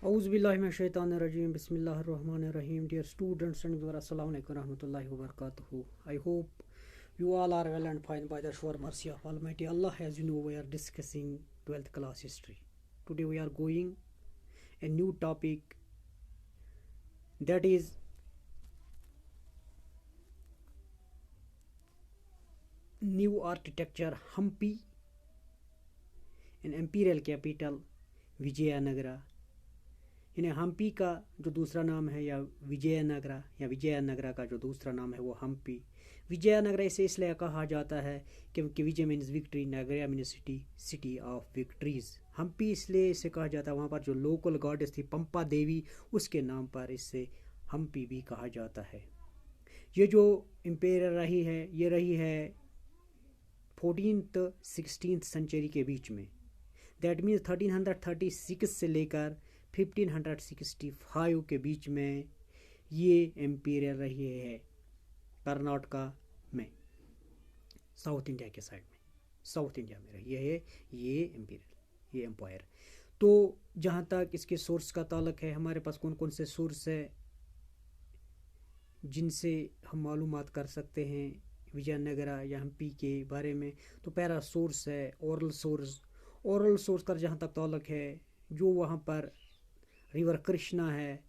औज़ुबिल्लाहिमिनश्शैतानिर्रजीम बिस्मिल्लाहिर्रहमानिर्रहीम. Dear students and viewers, assalamu alaikum warahmatullahi wabarakatuh. I hope you all are well and fine by the sure mercy of Almighty Allah. As you know, we are discussing 12th class history. Today we are going a new topic, that is new architecture Hampi in imperial capital Vijayanagara. इन्हें हम्पी का जो दूसरा नाम है या विजयनगरा का जो दूसरा नाम है वो हम्पी. विजयनगरा इसे इसलिए कहा जाता है क्योंकि Vijaya means victory, Nagara means city of victories. Hampi इसलिए इसे कहा जाता है, वहाँ पर जो लोकल गॉडेस थी पंपा देवी, उसके नाम पर इसे हम्पी भी कहा जाता है. ये जो एम्पायर रही है ये रही है 14th 16th सेंचुरी के बीच में. दैट मीन्स 1336 से लेकर 1565 के बीच में ये एम्पायर रही है कर्नाटका में, साउथ इंडिया के साइड में, साउथ इंडिया में रही है ये एम्पायर. तो जहाँ तक इसके सोर्स का ताल्लुक है, हमारे पास कौन कौन से सोर्स है जिनसे हम मालूमात कर सकते हैं विजयनगरा या हम्पी के बारे में. तो पहला सोर्स है ओरल सोर्स. ओरल सोर्स का जहाँ तक ताल्लुक है, जो वहाँ पर रिवर कृष्णा है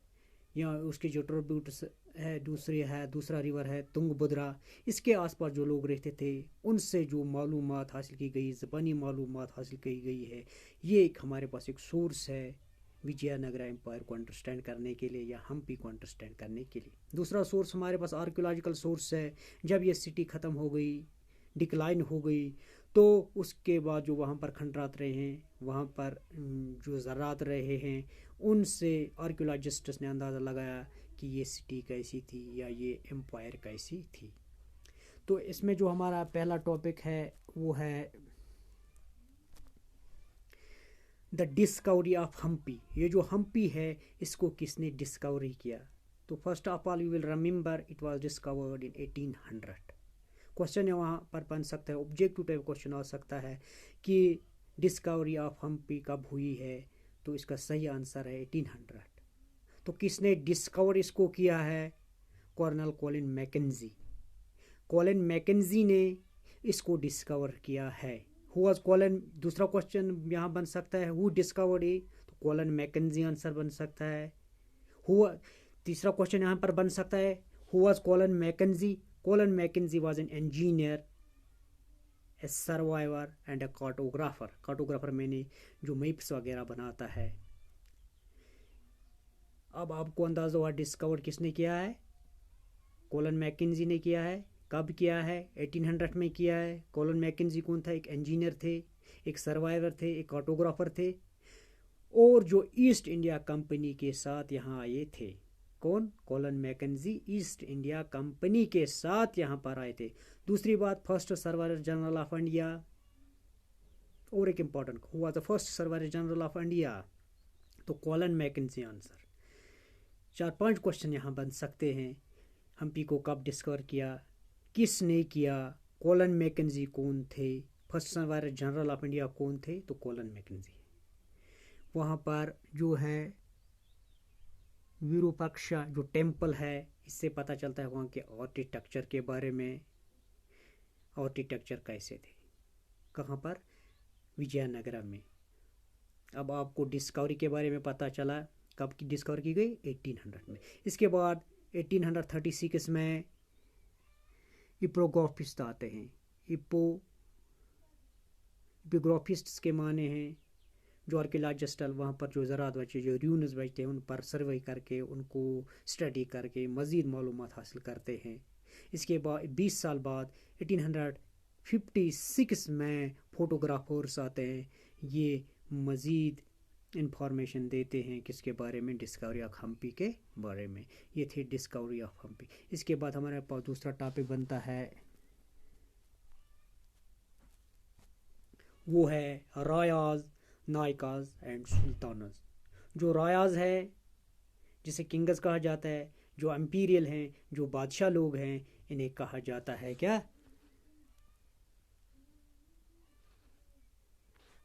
या उसके जो ट्रिब्यूट्स है, दूसरा रिवर है तुंगभद्रा, इसके आसपास जो लोग रहते थे उनसे जो मालूमात हासिल की गई, ज़बानी मालूमात हासिल की गई है, ये एक हमारे पास एक सोर्स है विजयनगरा एम्पायर को अंडरस्टैंड करने के लिए या हम्पी को अंडरस्टैंड करने के लिए. दूसरा सोर्स हमारे पास आर्कियोलॉजिकल सोर्स है. जब ये सिटी ख़त्म हो गई, डिक्लाइन हो गई, तो उसके बाद जो वहाँ पर खंडरात रहे हैं, वहाँ पर जो ज़रात रहे हैं, उनसे आर्कियोलॉजिस्ट्स ने अंदाज़ा लगाया कि ये सिटी कैसी थी या ये एम्पायर कैसी थी. तो इसमें जो हमारा पहला टॉपिक है वो है द डिस्कवरी ऑफ हम्पी. ये जो हम्पी है इसको किसने डिस्कवरी किया? तो first of all you will remember it was discovered in 1800. Question है वहाँ पर बन सकता है, ऑब्जेक्टिव टाइप क्वेश्चन आ सकता है कि डिस्कवरी ऑफ हम्पी कब हुई है. तो इसका सही आंसर है 1800. तो किसने डिस्कवर इसको किया है? Colonel Colin Mackenzie. Colin Mackenzie ने इसको डिस्कवर किया है. Who was Colin? दूसरा क्वेश्चन यहाँ बन सकता है हु डिस्कवर्ड इट, तो कॉलिन मैकेंजी आंसर बन सकता है. तीसरा क्वेश्चन यहाँ पर बन सकता है who was Colin McKenzie. Colin Mackenzie was an engineer, a surveyor and a cartographer. Cartographer मैंने जो मैप्स वगैरह बनाता है. अब आपको अंदाज़ा हुआ डिस्कवर किसने किया है? कोलन मैकेंजी ने किया है. कब किया है? 1800 में किया है. कोलन मैकेंजी कौन था? एक इंजीनियर थे, एक सर्वाइवर थे, एक कार्टोग्राफर थे, और जो ईस्ट इंडिया कंपनी के साथ यहाँ आए थे. कौन? Colin McKenzie east India company के साथ यहाँ पर आए थे. दूसरी बात, first surveyor general of India, और एक इम्पॉर्टेंट, हुआ था first surveyor general of India, तो कॉलिन मैकेंजी आंसर. 4-5 क्वेश्चन यहाँ बन सकते हैं. हम्पी को कब डिस्कवर किया, किसने किया, कॉलिन मैकेंजी कौन थे, first surveyor general of India कौन थे, तो कॉलिन मैकेंजी. वहाँ पर जो है विरूपाक्षा जो टेम्पल है, इससे पता चलता है वहाँ के आर्किटेक्चर के बारे में. आर्किटेक्चर कैसे थे, कहाँ पर? विजयनगरा में. अब आपको डिस्कवरी के बारे में पता चला. कब की डिस्कवर की गई? 1800 में. इसके बाद 1836 में इपोग्राफिस्ट आते हैं. इपोग्राफिस्ट के माने हैं जो आर्कियोलॉजिस्ट वहाँ पर जो ज़रात बचे, जो र्यून्स बचते हैं, उन पर सर्वे करके, उनको स्टडी करके मज़ीद मालूमात हासिल करते हैं. इसके बाद 20 साल बाद 1856 में फोटोग्राफर्स आते हैं. ये मज़ीद इंफॉर्मेशन देते हैं किसके बारे में? डिस्कवरी ऑफ हम्पी के बारे में. ये थी डिस्कवरी ऑफ हम्पी. इसके बाद हमारे पास दूसरा टॉपिक बनता है, वो है रायाज, नायकाज एंड सुल्तानस. जो रायाज है जिसे किंग्स कहा जाता है, जो एम्पीरियल हैं, जो बादशाह लोग हैं, इन्हें कहा जाता है क्या?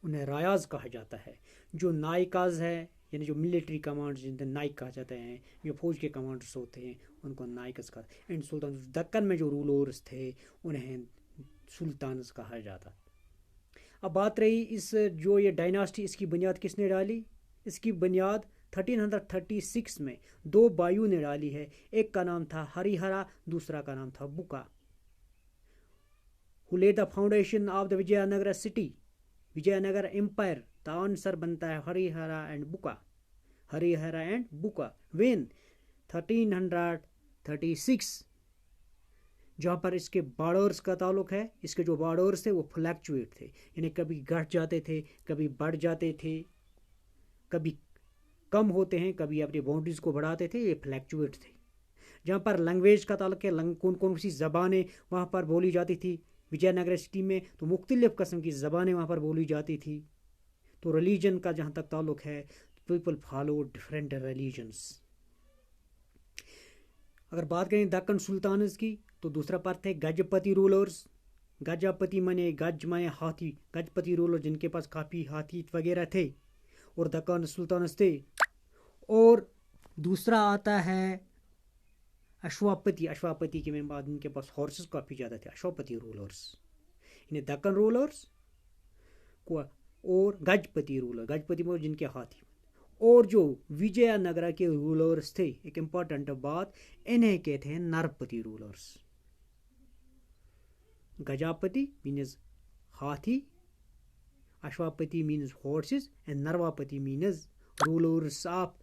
उन्हें रायाज कहा जाता है. जो नायकाज है यानी जो मिलिट्री कमांडर्स जिनको नाइक कहा जाता है, जो फौज के कमांडर्स होते हैं उनको नाइकस का। एंड सुल्तान दक्कन में जो रूलर्स थे उन्हें सुल्तानस कहा जाता। अब बात रही इस जो ये डायनास्टी, इसकी बुनियाद किसने डाली? इसकी बुनियाद 1336 में दो बायू ने डाली है। एक का नाम था हरिहरा, दूसरा का नाम था Bukka. Who led the foundation of the Vijayanagara city, Vijayanagar empire. The answer बनता है हरिहरा एंड बुका। हरिहरा एंड बुका वेन 1336, जहाँ पर इसके बॉर्डर्स का ताल्लुक है। इसके जो बॉर्डर्स थे वो फ्लैक्चुएट थे, यानी कभी घट जाते थे, कभी बढ़ जाते थे, कभी कम होते हैं, कभी अपनी बाउंड्रीज को बढ़ाते थे। ये फ्लैक्चुएट थे। जहाँ पर लैंग्वेज का ताल्लुक है, कौन कौन सी ज़बानें वहाँ पर बोली जाती थी विजयनगर सिटी में, तो मुख्तलिफ किस्म की ज़बानें वहाँ पर बोली जाती थी। तो रिलीजन का जहाँ तक ताल्लुक है, पीपल फॉलो डिफरेंट रिलीजन्स। अगर बात करें दक्कन सुल्तानस की, तो दूसरा पार्ट है गजपति रूलर्स। गजपति माने गज माने हाथी, गजपति रूलर जिनके पास काफ़ी हाथी वगैरह थे और दक्कन सुल्तानस थे। और दूसरा आता है अश्वापति। अश्वापति के में बाद इनके पास हॉर्सेस काफ़ी ज़्यादा थे, अश्वापति रूलर्स। इन्हें दक्कन रूलर्स को और गजपति रूलर, गजपति में जिनके हाथी। और जो विजयनगरा के रूलर्स थे, एक इम्पॉर्टेंट बात, इन्हें कहते हैं नरपति रूलर्स। गजापति मीन्स हाथी, Ashvapati means horses and Narapati means rulers of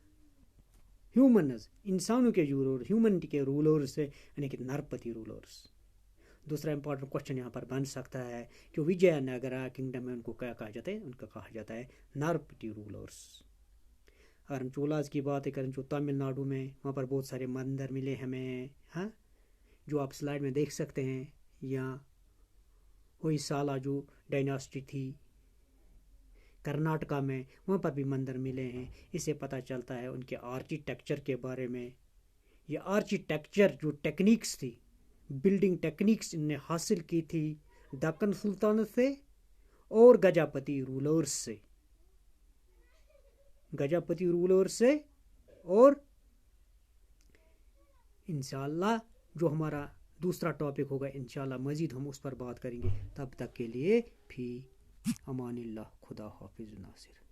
humans, इंसानों के रूलर, ह्यूमनिटी के रूलर्स है, यानी कि नरपति रूलर्स। दूसरा इंपॉर्टेंट क्वेश्चन यहाँ पर बन सकता है कि विजयनगरा किंगडम में उनको क्या कहा जाता है? उनका कहा जाता है नरपति रूलर्स। अगर हम चोलास की बात करें, जो तमिलनाडु में, वहाँ पर बहुत सारे मंदिर मिले हमें, हाँ, जो आप स्लाइड में देख सकते हैं। यहाँ होयसाला जो डायनास्टी थी कर्नाटका में, वहाँ पर भी मंदिर मिले हैं। इससे पता चलता है उनके आर्किटेक्चर के बारे में। ये आर्किटेक्चर जो टेक्निक्स थी, बिल्डिंग टेक्निक्स इनने हासिल की थी दक्कन सुल्तानत से और गजापति रूलर्स से, गजापति रूलर्स से। और इंशाल्लाह जो हमारा दूसरा टॉपिक होगा, इंशाल्लाह मज़ीद हम उस पर बात करेंगे। तब तक के लिए फी अमानिल्लाह, खुदा हाफिज़ नासिर।